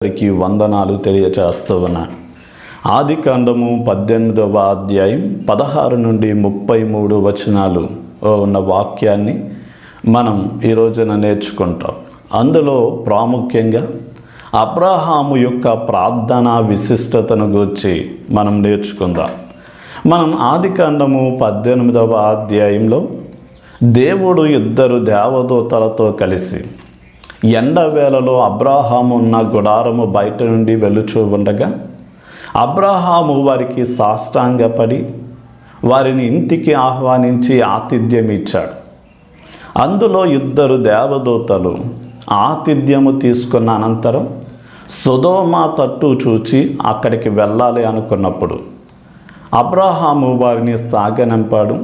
అందరికీ వందనాలు తెలియచేస్తూ ఉన్నాను. ఆదికాండము 18వ అధ్యాయం 16 నుండి 33 వచనాలు ఉన్న వాక్యాన్ని మనం ఈ రోజున నేర్చుకుంటాం. అందులో ప్రాముఖ్యంగా అబ్రహాము యొక్క ప్రార్థనా విశిష్టతను గురించి మనం నేర్చుకుందాం. మనం ఆదికాండము 18వ అధ్యాయంలో దేవుడు ఇద్దరు దేవదూతలతో కలిసి ఎండవేళలో అబ్రహాము ఉన్న గుడారము బయట నుండి వెలుచూ ఉండగా అబ్రహాము వారికి సాష్టాంగపడి వారిని ఇంటికి ఆహ్వానించి ఆతిథ్యం ఇచ్చాడు. అందులో ఇద్దరు దేవదూతలు ఆతిథ్యము తీసుకున్న అనంతరం సొదొమ తట్టు చూచి అక్కడికి వెళ్ళాలి అనుకున్నప్పుడు అబ్రహాము వారిని సాగనంపాడు.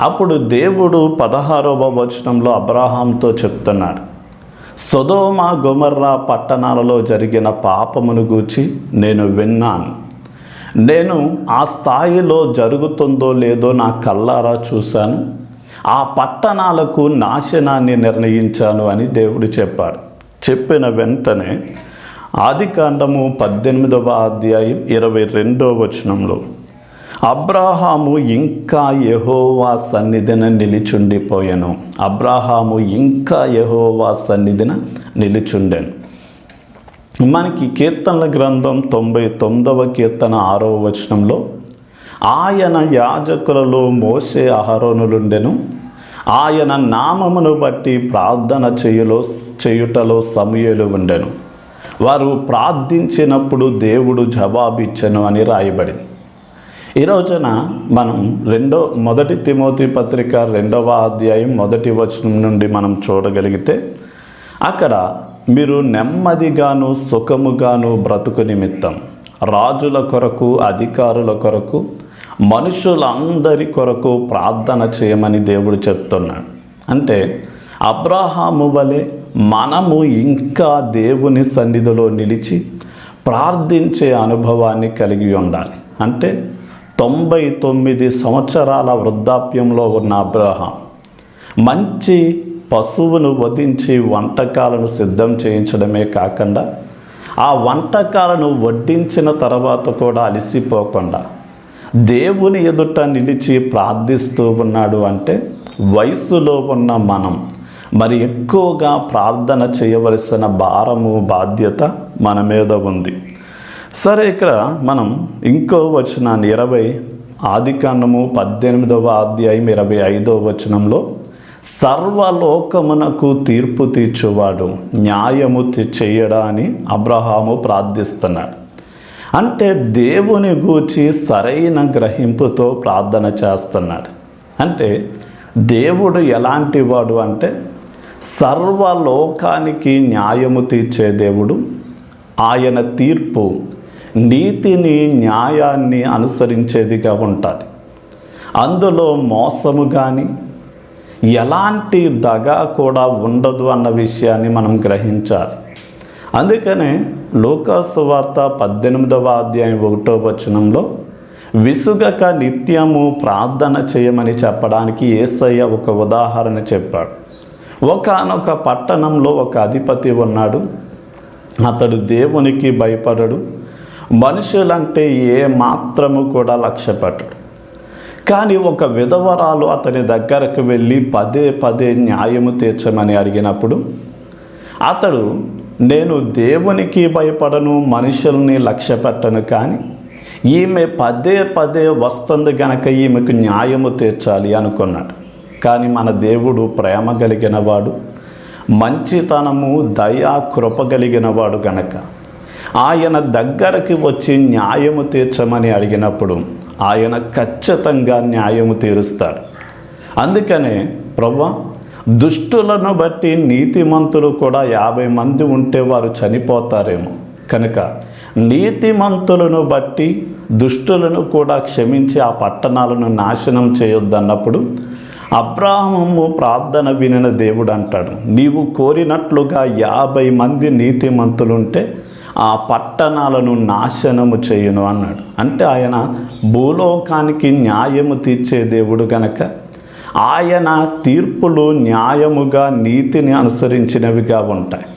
అప్పుడు దేవుడు 16వ వచనంలో అబ్రహాముతో చెప్తున్నాడు, సొదొమ గొమొర్రా పట్టణాలలో జరిగిన పాపమును గూర్చి నేను విన్నాను. నేను ఆ స్థాయిలో జరుగుతుందో లేదో నా కళ్ళారా చూశాను. ఆ పట్టణాలకు నాశనాన్ని నిర్ణయించాను అని దేవుడు చెప్పాడు. చెప్పిన వెంటనే ఆదికాండము 18వ అధ్యాయం 22వ వచనంలో అబ్రహాము ఇంకా యెహోవా సన్నిధిన నిలిచుండిపోయాను. అబ్రహాము ఇంకా యెహోవా సన్నిధిన నిలిచుండెను. మనకి కీర్తనల గ్రంథం 99వ కీర్తన 6వ వచనంలో ఆయన యాజకులలో మోషే అహరోనులుండెను. ఆయన నామమును బట్టి ప్రార్థన చేయుటలో సమూయేలు ఉండెను. వారు ప్రార్థించినప్పుడు దేవుడు జవాబిచ్చెను అని రాయబడింది. ఈ రోజున మనం మొదటి తిమోతి పత్రిక 2వ అధ్యాయం 1వ వచనం నుండి మనం చూడగలిగితే అక్కడ మీరు నెమ్మదిగాను సుఖముగాను బ్రతుకు నిమిత్తం రాజుల కొరకు అధికారుల కొరకు మనుషులందరి కొరకు ప్రార్థన చేయమని దేవుడు చెప్తున్నాడు. అంటే అబ్రహాము వలె మనము ఇంకా దేవుని సన్నిధిలో నిలిచి ప్రార్థించే అనుభవాన్ని కలిగి ఉండాలి. అంటే 99 సంవత్సరాల వృద్ధాప్యంలో ఉన్న అబ్రహాం మంచి పశువును వధించి వంటకాలను సిద్ధం చేయించడమే కాకుండా ఆ వంటకాలను వడ్డించిన తర్వాత కూడా అలసిపోకుండా దేవుని ఎదుట నిలిచి ప్రార్థిస్తూ ఉన్నాడు. అంటే వయసులో ఉన్న మనం మరి ఎక్కువగా ప్రార్థన చేయవలసిన భారము బాధ్యత మన మీద ఉంది. సరే, ఇక్కడ మనం ఇంకో వచనాన్ని ఆదికాండము 18వ అధ్యాయం 25వ వచనంలో సర్వలోకమునకు తీర్పు తీర్చువాడు న్యాయము చేయడా అని అబ్రహాము ప్రార్థిస్తున్నాడు. అంటే దేవుని గూర్చి సరైన గ్రహింపుతో ప్రార్థన చేస్తున్నాడు. అంటే దేవుడు ఎలాంటి వాడు అంటే సర్వలోకానికి న్యాయము తీర్చే దేవుడు. ఆయన తీర్పు నీతిని న్యాయాన్ని అనుసరించేదిగా ఉంటుంది. అందులో మోసము కానీ ఎలాంటి దగా కూడా ఉండదు అన్న విషయాన్ని మనం గ్రహించాలి. అందుకనే లూకాసు వార్త 18వ అధ్యాయం 1వ వచనంలో విసుగక నిత్యము ప్రార్థన చేయమని చెప్పడానికి యేసయ్య ఒక ఉదాహరణ చెప్పాడు. ఒకానొక పట్టణంలో ఒక అధిపతి ఉన్నాడు. అతడు దేవునికి భయపడడు, మనుషులంటే ఏ మాత్రము కూడా లక్ష్య పెట్టడు. కానీ ఒక విధవరాలు అతని దగ్గరకు వెళ్ళి పదే పదే న్యాయము తీర్చమని అడిగినప్పుడు అతడు, నేను దేవునికి భయపడను, మనుషుల్ని లక్ష్య పెట్టను, కానీ ఈమె పదే పదే వస్తుంది గనక ఈమెకు న్యాయము తీర్చాలి అనుకున్నాడు. కానీ మన దేవుడు ప్రేమ కలిగిన వాడు, మంచితనము దయా కృప కలిగిన వాడు గనక ఆయన దగ్గరికి వచ్చి న్యాయము తీర్చమని అడిగినప్పుడు ఆయన ఖచ్చితంగా న్యాయము తీరుస్తాడు. అందుకనే ప్రభువా, దుష్టులను బట్టి నీతిమంతులు కూడా 50 మంది ఉంటే వారు చనిపోతారేమో, కనుక నీతిమంతులను బట్టి దుష్టులను కూడా క్షమించి ఆ పట్టణాలను నాశనం చేయొద్దన్నప్పుడు అబ్రహాము ప్రార్థన వినిన దేవుడు అంటాడు, నీవు కోరినట్లుగా 50 మంది నీతిమంతులుంటే ఆ పట్టణాలను నాశనము చేయును అన్నాడు. అంటే ఆయన భూలోకానికి న్యాయము తీర్చే దేవుడు గనక ఆయన తీర్పులు న్యాయముగా నీతిని అనుసరించినవిగా ఉంటాయి.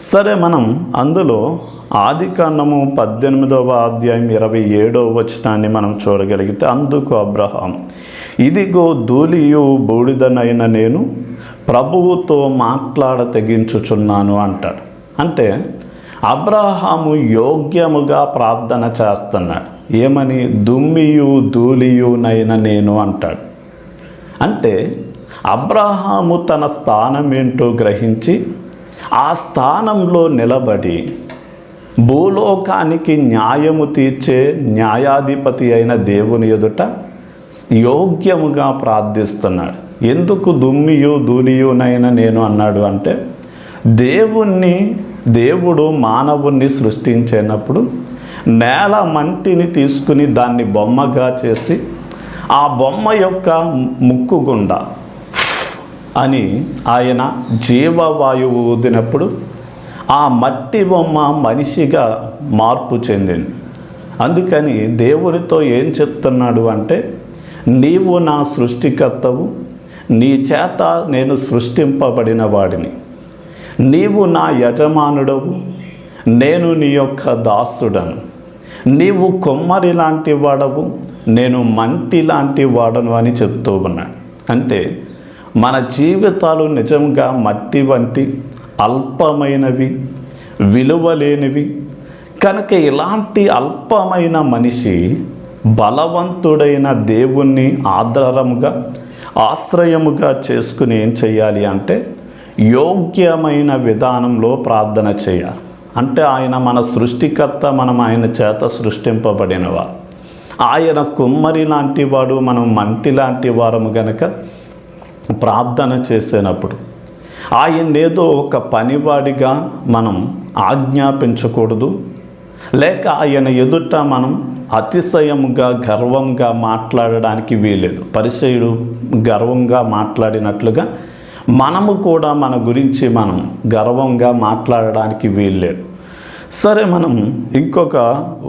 సరే, మనం అందులో ఆదికాండము 18వ అధ్యాయం 27వ వచనాన్ని మనం చూడగలిగితే, అందుకు అబ్రహాం, ఇదిగో ధూళియు బూడిదనైన నేను ప్రభువుతో మాట్లాడ తెగించుచున్నాను అంటాడు. అంటే అబ్రహాము యోగ్యముగా ప్రార్థన చేస్తున్నాడు. ఏమని? దుమ్మియు ధూళియునైన నేను అంటాడు. అంటే అబ్రహాము తన స్థానం ఏంటో గ్రహించి ఆ స్థానంలో నిలబడి భూలోకానికి న్యాయము తీర్చే న్యాయాధిపతి అయిన దేవుని ఎదుట యోగ్యముగా ప్రార్థిస్తున్నాడు. ఎందుకు దుమ్మియు ధూళియునైన నేను అన్నాడు అంటే, దేవుడు మానవుణ్ణి సృష్టించినప్పుడు నేల మంటిని తీసుకుని దాన్ని బొమ్మగా చేసి ఆ బొమ్మ యొక్క ముక్కు గుండా అని ఆయన జీవవాయువు ఊదినప్పుడు ఆ మట్టి బొమ్మ మనిషిగా మార్పు చెందింది. అందుకని దేవునితో ఏం చెప్తున్నాడు అంటే, నీవు నా సృష్టికర్తవు, నీ చేత నేను సృష్టింపబడిన వాడిని, నీవు నా యజమానుడవు, నేను నీ యొక్క దాసుడను, నీవు కొమ్మరి లాంటి వాడవు, నేను మంటి లాంటి వాడను అని చెప్తూ ఉన్నాడు. అంటే మన జీవితాలు నిజంగా మట్టి వంటి అల్పమైనవి, విలువలేనివి. కనుక ఇలాంటి అల్పమైన మనిషి బలవంతుడైన దేవుణ్ణి ఆశ్రయముగా చేసుకుని ఏం చేయాలి అంటే, యోగ్యమైన విధానంలో ప్రార్థన చేయాలి. అంటే ఆయన మన సృష్టికర్త, మనం ఆయన చేత సృష్టింపబడినవారు. ఆయన కుమ్మరి లాంటి వాడు, మనం మంటి లాంటి వారము గనక ప్రార్థన చేసేటప్పుడు ఆయనేదో ఒక పనివాడిగా మనం ఆజ్ఞాపించకూడదు, లేక ఆయన ఎదుట మనం అతిశయముగా గర్వంగా మాట్లాడడానికి వీలేదు. పరిసయ్యుడు గర్వంగా మాట్లాడినట్లుగా మనము కూడా మన గురించి మనం గర్వంగా మాట్లాడడానికి వీల్లేదు. సరే, మనం ఇంకొక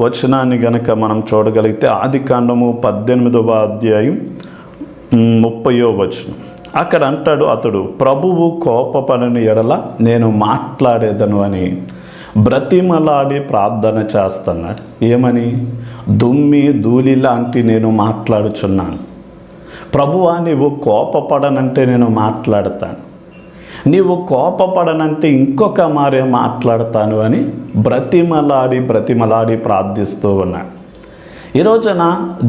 వచనాన్ని గనక మనం చూడగలిగితే ఆదికాండము 18వ అధ్యాయం 30వ వచనం. అక్కడ అంటాడు, అతడు ప్రభువు కోపపడని ఎడల నేను మాట్లాడేదను అని బ్రతిమలాడి ప్రార్థన చేస్తున్నాడు. ఏమని? దుమ్మి ధూళి లాంటి నేను మాట్లాడుచున్నాను. ప్రభువా, నీవు కోపపడనంటే నేను మాట్లాడతాను, నీవు కోపపడనంటే ఇంకొక మారే మాట్లాడతాను అని బ్రతిమలాడి ప్రార్థిస్తూ ఉన్నాడు. ఈ రోజున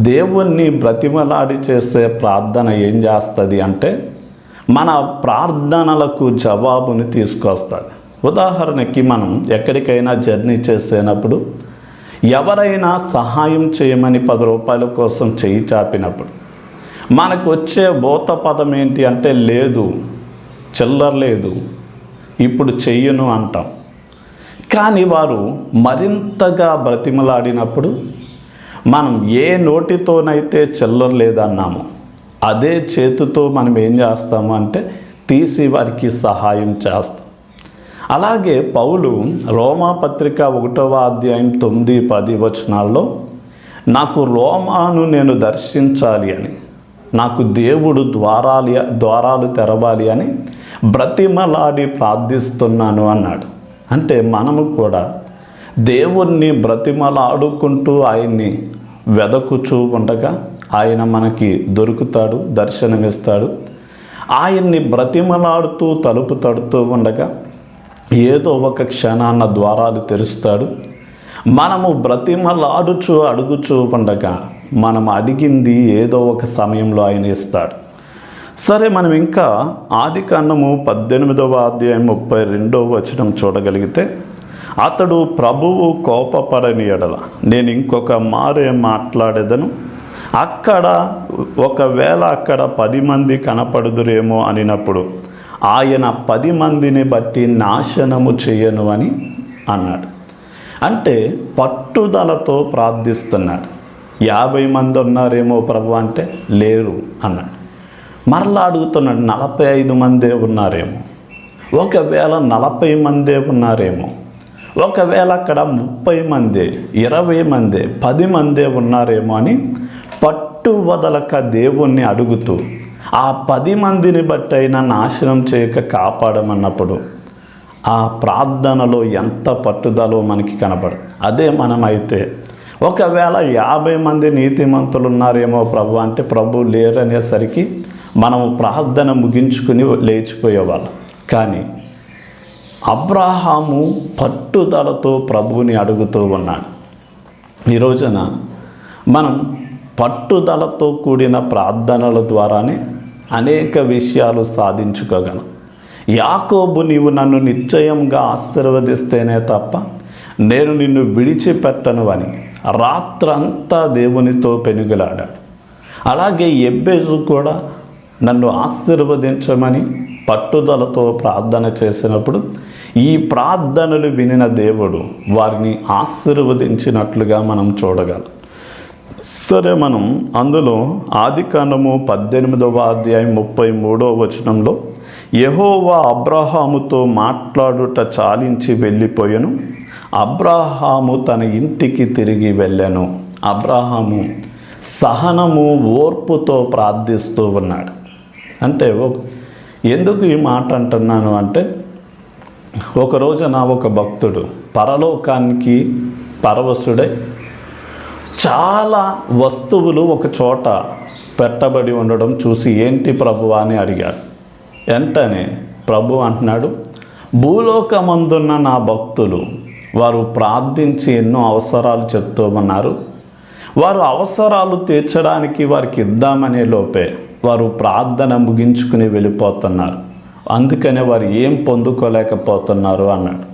దేవుణ్ణి బ్రతిమలాడి చేసే ప్రార్థన ఏం చేస్తుంది అంటే, మన ప్రార్థనలకు జవాబుని తీసుకొస్తుంది. ఉదాహరణకి మనం ఎక్కడికైనా జర్నీ చేసేటప్పుడు ఎవరైనా సహాయం చేయమని 10 రూపాయల కోసం చేయి చాపినప్పుడు మనకు వచ్చే భూత పదం ఏంటి అంటే, లేదు, చిల్లర లేదు, ఇప్పుడు చెయ్యను అంటాం. కానీ వారు మరింతగా బ్రతిమలాడినప్పుడు మనం ఏ నోటితోనైతే చిల్లర లేదన్నామో అదే చేతితో మనం ఏం చేస్తాము అంటే తీసి వారికి సహాయం చేస్తాం. అలాగే పౌలు రోమాపత్రిక 1వ అధ్యాయం 9-10 వచనాల్లో, నాకు రోమాను నేను దర్శించాలి అని, నాకు దేవుడు ద్వారాలు తెరవాలి అని బ్రతిమలాడి ప్రార్థిస్తున్నాను అన్నాడు. అంటే మనము కూడా దేవుణ్ణి బ్రతిమలాడుకుంటూ ఆయన్ని వెదకుచూ ఉండగా ఆయన మనకి దొరుకుతాడు, దర్శనమిస్తాడు. ఆయన్ని బ్రతిమలాడుతూ తలుపు తడుతూ ఉండగా ఏదో ఒక క్షణాన ద్వారాలు తెరుస్తాడు. మనము బ్రతిమలాడుచూ అడుగుచూ ఉండగా మనం అడిగింది ఏదో ఒక సమయంలో ఆయన ఇస్తాడు. సరే, మనం ఇంకా ఆదికాండము 18వ అధ్యాయం 32వ వచనం చూడగలిగితే, అతడు ప్రభువు కోపపడని ఎడల నేను ఇంకొక మారే మాట్లాడేదను, ఒకవేళ అక్కడ 10 మంది కనపడుదురేమో అనినప్పుడు ఆయన 10 మందిని బట్టి నాశనము చేయను అని అన్నాడు. అంటే పట్టుదలతో ప్రార్థిస్తున్నాడు. 50 మంది ఉన్నారేమో ప్రభు అంటే లేరు అన్నాడు. మరలా అడుగుతున్నాడు, 45 మందే ఉన్నారేమో, ఒకవేళ 40 మందే ఉన్నారేమో, ఒకవేళ అక్కడ 30 మందే, 20 మందే, 10 మందే ఉన్నారేమో అని పట్టు వదలక దేవుణ్ణి అడుగుతూ ఆ 10 మందిని బట్టి అయినా నాశనం చేయక కాపాడమన్నప్పుడు ఆ ప్రార్థనలో ఎంత పట్టుదలో మనకి కనపడదు. అదే మనమైతే ఒకవేళ 50 మంది నీతిమంతులు ఉన్నారేమో ప్రభు అంటే ప్రభు లేరనేసరికి మనము ప్రార్థన ముగించుకుని లేచిపోయేవాళ్ళం. కానీ అబ్రహాము పట్టుదలతో ప్రభువుని అడుగుతూ ఉన్నాడు. ఈ రోజున మనం పట్టుదలతో కూడిన ప్రార్థనల ద్వారానే అనేక విషయాలు సాధించుకోగలం. యాకోబు, నీవు నన్ను నిశ్చయంగా ఆశీర్వదిస్తేనే తప్ప నేను నిన్ను విడిచిపెట్టను అని రాత్రంతా దేవునితో పెనుగులాడాడు. అలాగే ఎబ్బేజు కూడా నన్ను ఆశీర్వదించమని పట్టుదలతో ప్రార్థన చేసినప్పుడు ఈ ప్రార్థనలు వినిన దేవుడు వారిని ఆశీర్వదించినట్లుగా మనం చూడగలం. సరే, మనం అందులో ఆదికాండము 18వ అధ్యాయం 33వ వచనంలో యెహోవా అబ్రహాముతో మాట్లాడుట చాలించి వెళ్ళిపోయెను, అబ్రహాము తన ఇంటికి తిరిగి వెళ్ళాను. అబ్రహాము సహనము ఓర్పుతో ప్రార్థిస్తూ ఉన్నాడు. అంటే ఎందుకు ఈ మాట అంటున్నాను అంటే, ఒక రోజున ఒక భక్తుడు పరలోకానికి పరవశుడై చాలా వస్తువులు ఒక చోట పెట్టబడి ఉండడం చూసి ఏంటి ప్రభువా అని అడిగాడు. వెంటనే ప్రభు అంటున్నాడు, భూలోకమందున్న నా భక్తులు వారు ప్రార్థించి ఎన్నో అవసరాలు చెప్తూ ఉన్నారు. వారు అవసరాలు తీర్చడానికి వారికి ఇద్దామనే లోపే వారు ప్రార్థన ముగించుకుని వెళ్ళిపోతున్నారు. అందుకనే వారు ఏం పొందుకోలేకపోతున్నారు అన్నాడు.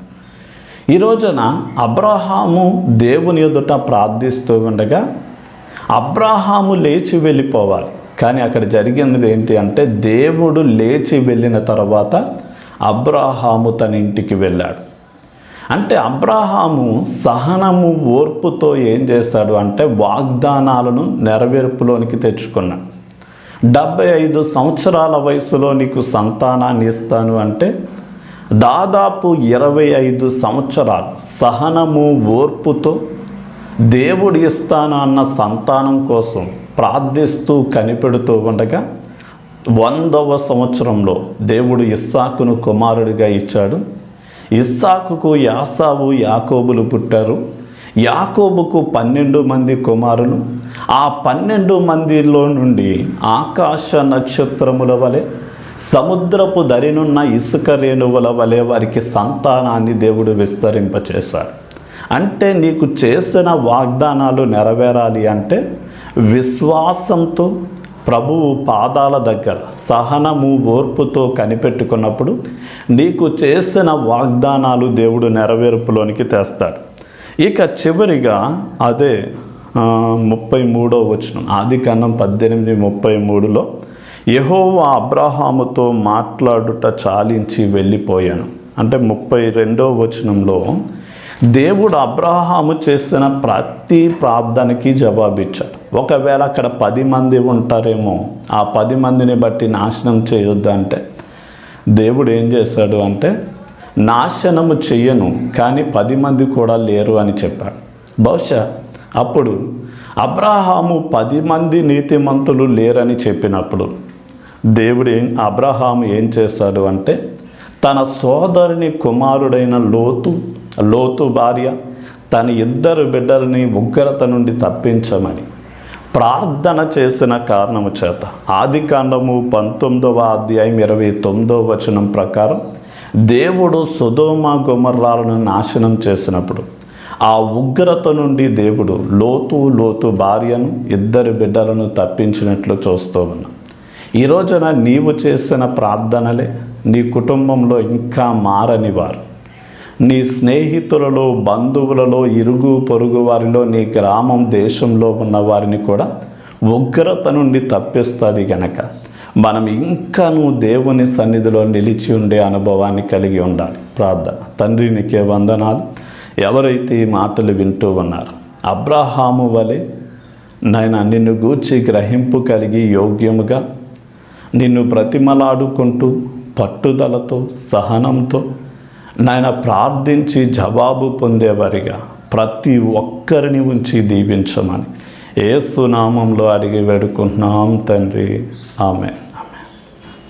ఈ రోజున అబ్రహాము దేవుని ఎదుట ప్రార్థిస్తూ ఉండగా అబ్రహాము లేచి వెళ్ళిపోవాలి. కానీ అక్కడ జరిగినది ఏంటి అంటే, దేవుడు లేచి వెళ్ళిన తర్వాత అబ్రహాము తన ఇంటికి వెళ్ళాడు. అంటే అబ్రహాము సహనము ఓర్పుతో ఏం చేశాడు అంటే వాగ్దానాలను నెరవేర్పులోనికి తెచ్చుకున్నాడు. 75 సంవత్సరాల వయసులో నీకు సంతానాన్ని ఇస్తాను అంటే దాదాపు 25 సంవత్సరాలు సహనము ఓర్పుతో దేవుడు ఇస్తాను అన్న సంతానం కోసం ప్రార్థిస్తూ కనిపెడుతూ ఉండగా 100వ సంవత్సరంలో దేవుడు ఇస్సాకును కుమారుడిగా ఇచ్చాడు. ఇస్సాకుకు యాసావు యాకోబులు పుట్టారు. యాకోబుకు 12 మంది కుమారులు. ఆ 12 మందిలో నుండి ఆకాశ నక్షత్రముల వలె సముద్రపు దరినున్న ఇసుక రేణువుల వలె వారికి సంతానాన్ని దేవుడు విస్తరింపచేశాడు. అంటే నీకు చేసిన వాగ్దానాలు నెరవేరాలి అంటే విశ్వాసంతో ప్రభువు పాదాల దగ్గర సహనము ఓర్పుతో కనిపెట్టుకున్నప్పుడు నీకు చేసిన వాగ్దానాలు దేవుడు నెరవేర్పులోనికి తెస్తాడు. ఇక చివరిగా అదే 33వ వచనం, ఆదికాండం 18:33లో యెహోవా అబ్రహాముతో మాట్లాడుట చాలించి వెళ్ళిపోయాను అంటే 32వ వచనంలో దేవుడు అబ్రహాము చేసిన ప్రతి ప్రార్థనకి జవాబిచ్చాడు. ఒకవేళ అక్కడ 10 మంది ఉంటారేమో, ఆ 10 మందిని బట్టి నాశనం చేయొద్దు అంటే దేవుడు ఏం చేశాడు అంటే, నాశనము చెయ్యను కానీ 10 మంది కూడా లేరు అని చెప్పాడు. బహుశా అప్పుడు అబ్రహాము 10 మంది నీతిమంతులు లేరని చెప్పినప్పుడు అబ్రహాము ఏం చేశాడు అంటే, తన సోదరుని కుమారుడైన లోతు భార్య తన 2 బిడ్డలని ఉగ్రత నుండి తప్పించమని ప్రార్థన చేసిన కారణము చేత ఆదికాండము 19వ అధ్యాయం 29వ వచనం ప్రకారం దేవుడు సొదొమ గొమొర్రాలను నాశనం చేసినప్పుడు ఆ ఉగ్రత నుండి దేవుడు లోతు భార్యను 2 బిడ్డలను తప్పించినట్లు చూస్తూ ఉన్నాం. ఈ రోజున నీవు చేసిన ప్రార్థనలే నీ కుటుంబంలో ఇంకా మారని వారు, నీ స్నేహితులలో, బంధువులలో, ఇరుగు పొరుగు వారిలో, నీ గ్రామం దేశంలో ఉన్న వారిని కూడా ఉగ్రత నుండి తప్పిస్తుంది గనక మనం ఇంకాను దేవుని సన్నిధిలో నిలిచి ఉండే అనుభవాన్ని కలిగి ఉండాలి. ప్రార్థన. తండ్రి, నీకే వందనాలు. ఎవరైతే ఈ మాటలు వింటూ ఉన్నారు, అబ్రహాము వలె నాయన నిన్ను గూర్చి గ్రహింపు కలిగి యోగ్యముగా నిన్ను బ్రతిమలాడుకుంటూ పట్టుదలతో సహనంతో నాయన ప్రార్థించి జవాబు పొందేవారిగా ప్రతి ఒక్కరిని ఉంచి దీవించమని యేసు నామంలో అడిగి వేడుకుంటున్నాం తండ్రి. ఆమేన్.